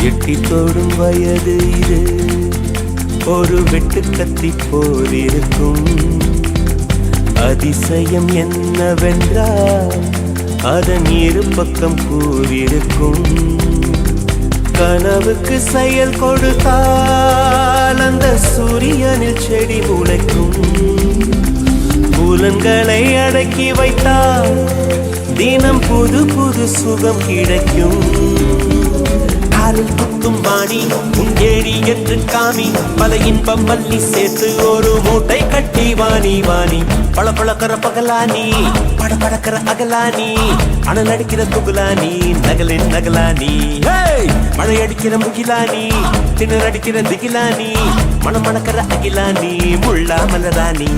எட்டி தொடும் வயது இது ஒரு வெட்டு கத்தி போலிருக்கும். அதிசயம் என்னவென்றால் அதன் இரு பக்கம் கூறியிருக்கும். கனவுக்கு செயல் கொடுத்தால் அந்த சூரியனில் செடி முளைக்கும். புலன்களை அடக்கி வைத்தால் தினம் புது புது சுகம் கிடைக்கும். காலில் குத்தும் வாணி உன் ஏழி என்று காமி, பல இன்பம் மல்லி சேர்த்து ஒரு மூட்டை கட்டி வாணி வாணி. பழ பழக்கிற பகலானி, பட படக்கிற அகலானி, அனல் அடிக்கிற துகுலானி, நகலின் நகலானி. மழை அடிக்கிற முகிலானி, திணற அடிக்கிற திகிலானி, மணம் மணக்கிற அகிலானி, முள்ளா மலரானி.